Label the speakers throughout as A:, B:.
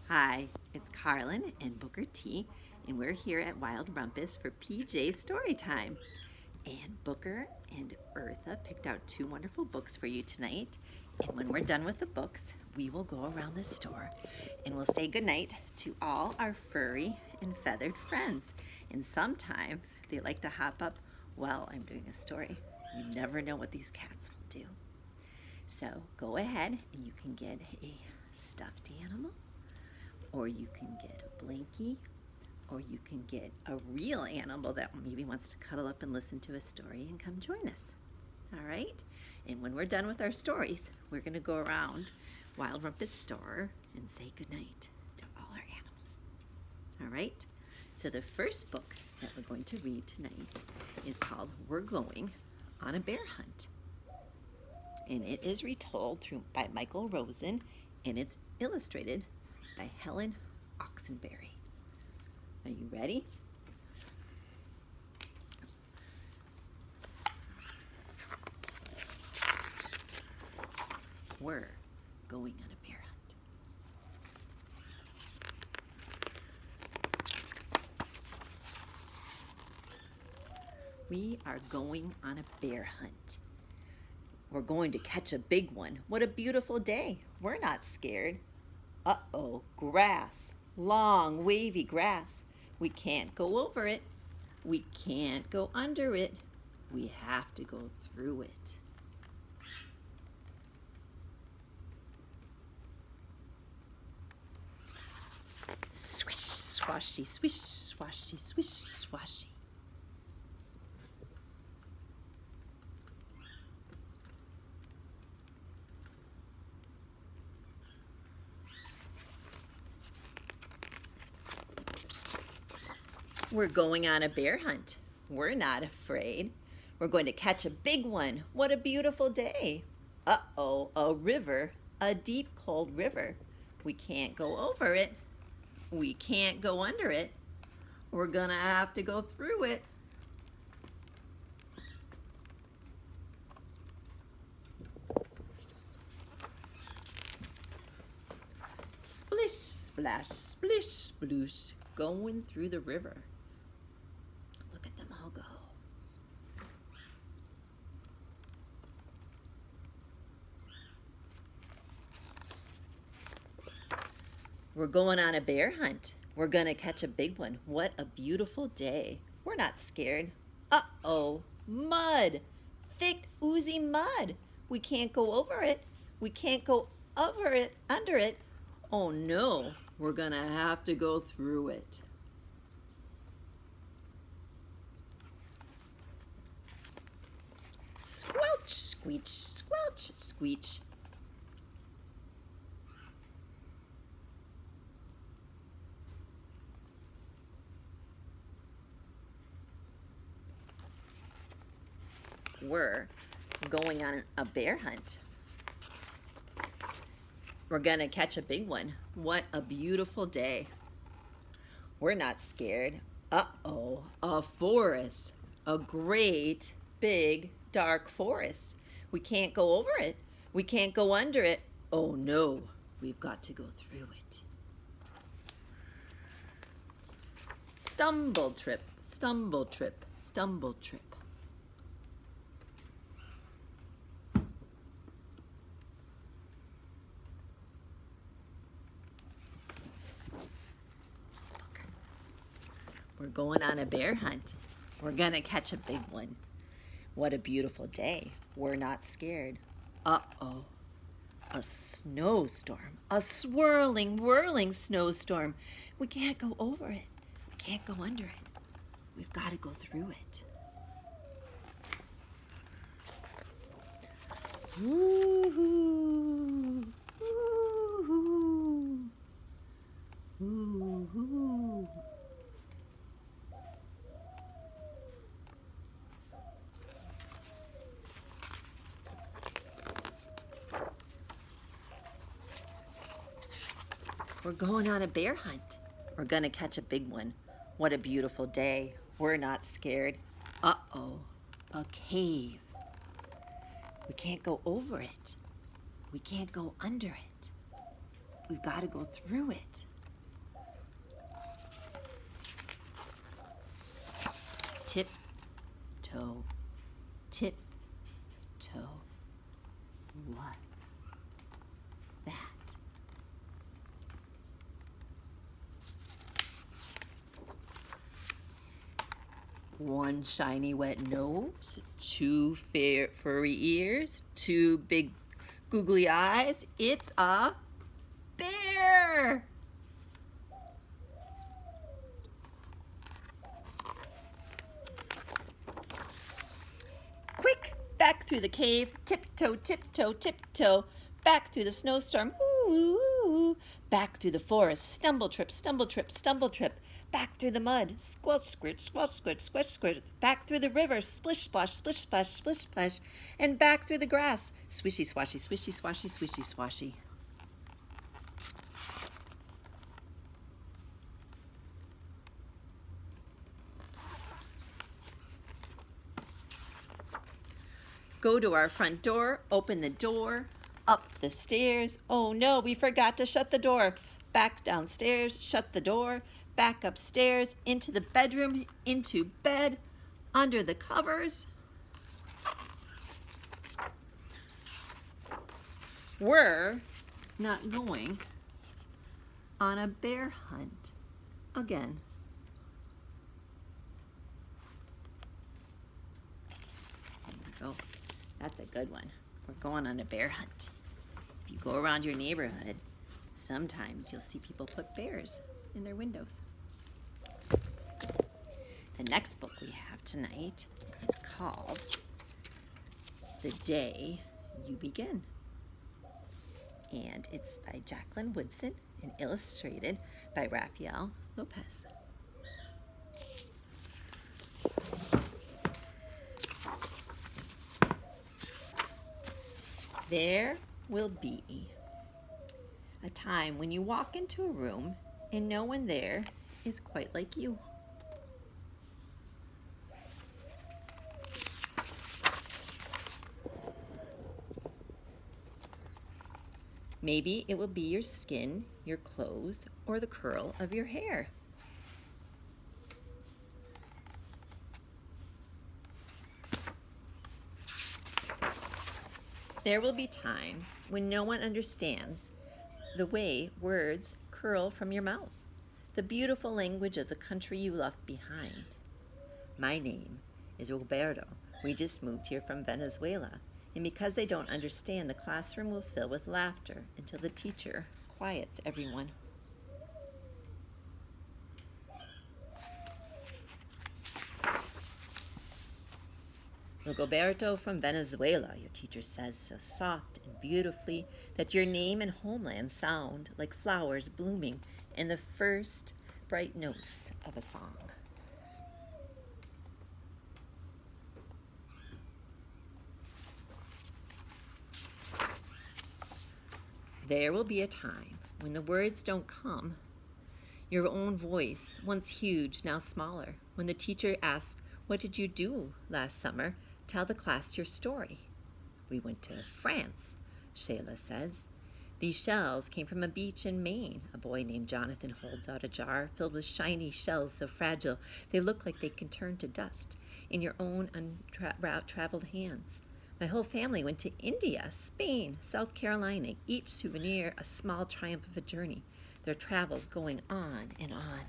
A: Hi, it's Carlin and Booker T, and we're here at Wild Rumpus for PJ Storytime. And Booker and Eartha picked out two wonderful books for you tonight. And when we're done with the books, we will go around the store and we'll say goodnight to all our furry and feathered friends. And sometimes they like to hop up while I'm doing a story. You never know what these cats will do. So go ahead and you can get a stuffed animal, or you can get a blankie, or you can get a real animal that maybe wants to cuddle up and listen to a story and come join us. All right? And when we're done with our stories, we're going to go around Wild Rumpus store and say goodnight to all our animals. All right? So the first book that we're going to read tonight is called We're Going on a Bear Hunt. And it is retold by Michael Rosen, and it's illustrated by Helen Oxenberry. Are you ready? We're going on a bear hunt. We are going on a bear hunt. We're going to catch a big one. What a beautiful day. We're not scared. Uh-oh, grass. Long, wavy grass. We can't go over it. We can't go under it. We have to go through it. Swish, swashy, swish, swashy, swish, swashy. We're going on a bear hunt. We're not afraid. We're going to catch a big one. What a beautiful day. Uh-oh, a river, a deep, cold river. We can't go over it. We can't go under it. We're gonna have to go through it. Splish, splash, splish, sploosh, going through the river. Look at them all go. We're going on a bear hunt. We're gonna catch a big one. What a beautiful day. We're not scared. Uh-oh, mud. Thick, oozy mud. We can't go over it. We can't go over it, under it. Oh no, we're gonna have to go through it. Squelch, squeech, squelch, squeech. We're going on a bear hunt. We're gonna catch a big one. What a beautiful day. We're not scared. Uh-oh, a forest. A great, big, dark forest. We can't go over it. We can't go under it. Oh no, we've got to go through it. Stumble trip, stumble trip, stumble trip. We're going on a bear hunt. We're gonna catch a big one. What a beautiful day. We're not scared. Uh-oh, a snowstorm. A swirling, whirling snowstorm. We can't go over it. We can't go under it. We've got to go through it. Woo-hoo, woo-hoo, woo-hoo. We're going on a bear hunt. We're gonna catch a big one. What a beautiful day. We're not scared. Uh-oh, a cave. We can't go over it. We can't go under it. We've got to go through it. Tip-toe, tip-toe. What's that? One shiny wet nose, two furry ears, two big googly eyes. It's a bear! Quick, back through the cave, tiptoe, tiptoe, tiptoe, back through the snowstorm, ooh, ooh, ooh, back through the forest, stumble, trip, stumble, trip, stumble, trip, back through the mud, squelch, squirt, squelch, squirt, squish, squirt, back through the river, splish, splash, splish, splash, splish, splash, and back through the grass, swishy, swashy, swishy, swashy, swishy, swashy. Go to our front door, open the door, up the stairs. Oh no, we forgot to shut the door. Back downstairs, shut the door, back upstairs, into the bedroom, into bed, under the covers. We're not going on a bear hunt again. There we go. That's a good one. We're going on a bear hunt. If you go around your neighborhood, sometimes you'll see people put bears in their windows. The next book we have tonight is called The Day You Begin. And it's by Jacqueline Woodson and illustrated by Rafael Lopez. There will be a time when you walk into a room and no one there is quite like you. Maybe it will be your skin, your clothes, or the curl of your hair. There will be times when no one understands the way words curl from your mouth, the beautiful language of the country you left behind. My name is Roberto. We just moved here from Venezuela, and because they don't understand, the classroom will fill with laughter until the teacher quiets everyone. Roberto from Venezuela, your teacher says so soft and beautifully that your name and homeland sound like flowers blooming in the first bright notes of a song. There will be a time when the words don't come. Your own voice, once huge, now smaller. When the teacher asks, "What did you do last summer?" Tell the class your story. We went to France, Shayla says. These shells came from a beach in Maine. A boy named Jonathan holds out a jar filled with shiny shells so fragile they look like they can turn to dust in your own untraveled hands. My whole family went to India, Spain, South Carolina, each souvenir a small triumph of a journey, their travels going on and on.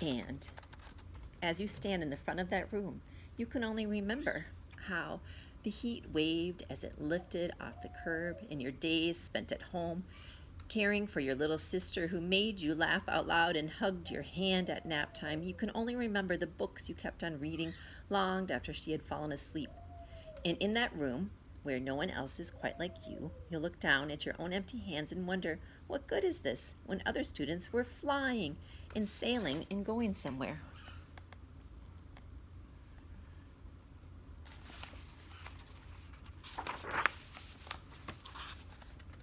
A: And as you stand in the front of that room, you can only remember how the heat waved as it lifted off the curb in your days spent at home, caring for your little sister who made you laugh out loud and hugged your hand at nap time. You can only remember the books you kept on reading long after she had fallen asleep. And in that room, where no one else is quite like you, you'll look down at your own empty hands and wonder, what good is this when other students were flying and sailing and going somewhere?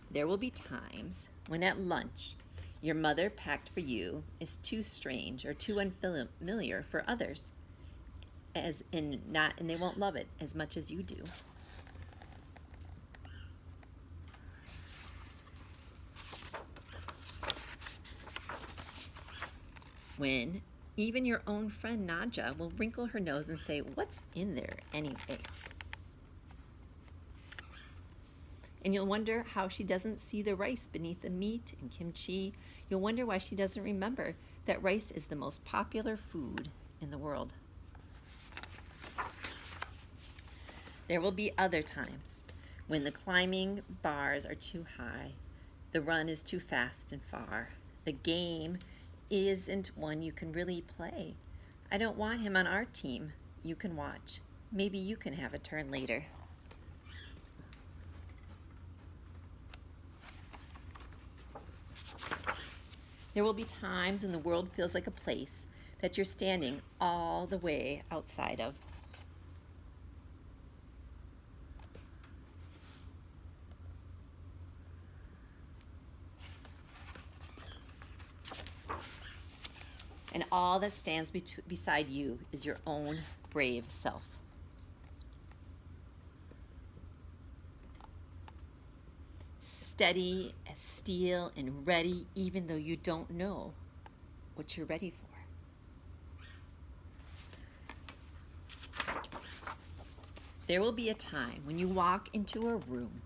A: There will be times when at lunch your mother packed for you is too strange or too unfamiliar for others, and they won't love it as much as you do. when even your own friend Nadja will wrinkle her nose and say, "What's in there anyway?" And you'll wonder how she doesn't see the rice beneath the meat and kimchi. You'll wonder why she doesn't remember that rice is the most popular food in the world. There will be other times when the climbing bars are too high, the run is too fast and far. The game isn't one you can really play. I don't want him on our team. You can watch. Maybe you can have a turn later. There will be times when the world feels like a place that you're standing all the way outside of. And all that stands beside you is your own brave self. Steady as steel and ready even though you don't know what you're ready for. There will be a time when you walk into a room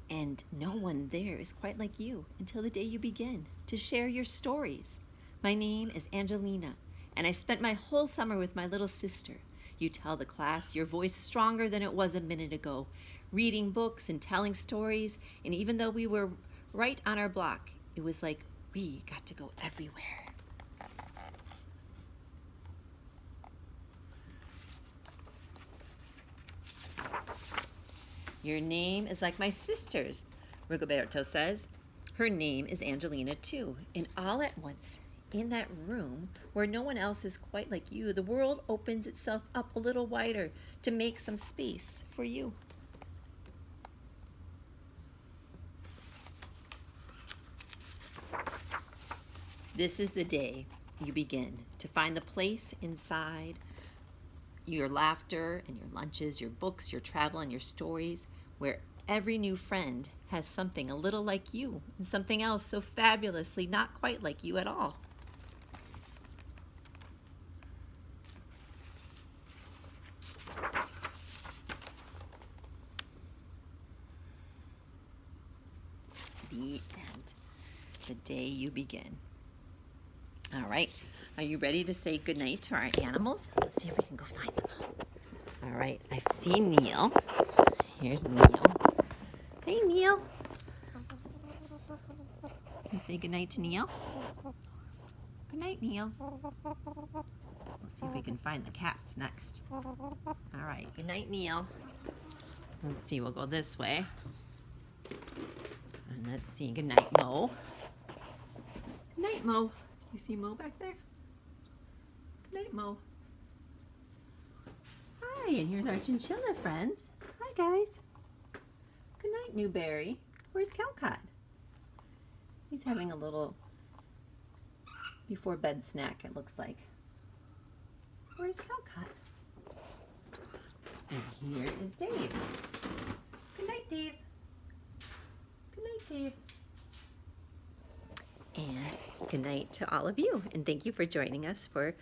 A: and no one there is quite like you until the day you begin to share your stories. My name is Angelina, and I spent my whole summer with my little sister. You tell the class your voice stronger than it was a minute ago, reading books and telling stories, and even though we were right on our block, it was like we got to go everywhere. Your name is like my sister's, Rigoberto says. Her name is Angelina too, and all at once, in that room where no one else is quite like you, the world opens itself up a little wider to make some space for you. This is the day you begin to find the place inside your laughter and your lunches, your books, your travel, and your stories, where every new friend has something a little like you and something else so fabulously not quite like you at all. The end. The day you begin. All right. Are you ready to say goodnight to our animals? Let's see if we can go find them. All right. I've seen Neil. Here's Neil. Hey, Neil. Can you say goodnight to Neil? Good night, Neil. Let's see if we can find the cats next. All right. Good night, Neil. Let's see. We'll go this way. And let's see. Good night, Mo. Good night, Mo. You see Mo back there? Good night, Mo. Hi, and here's our chinchilla friends. Hi, guys. Good night, Newberry. Where's Calcott? He's having a little before bed snack, it looks like. Where's Calcott? And here is Dave. Good night, Dave. Good night, Dave. And good night to all of you. And thank you for joining us for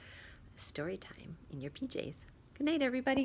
A: story time in your PJs. Good night, everybody.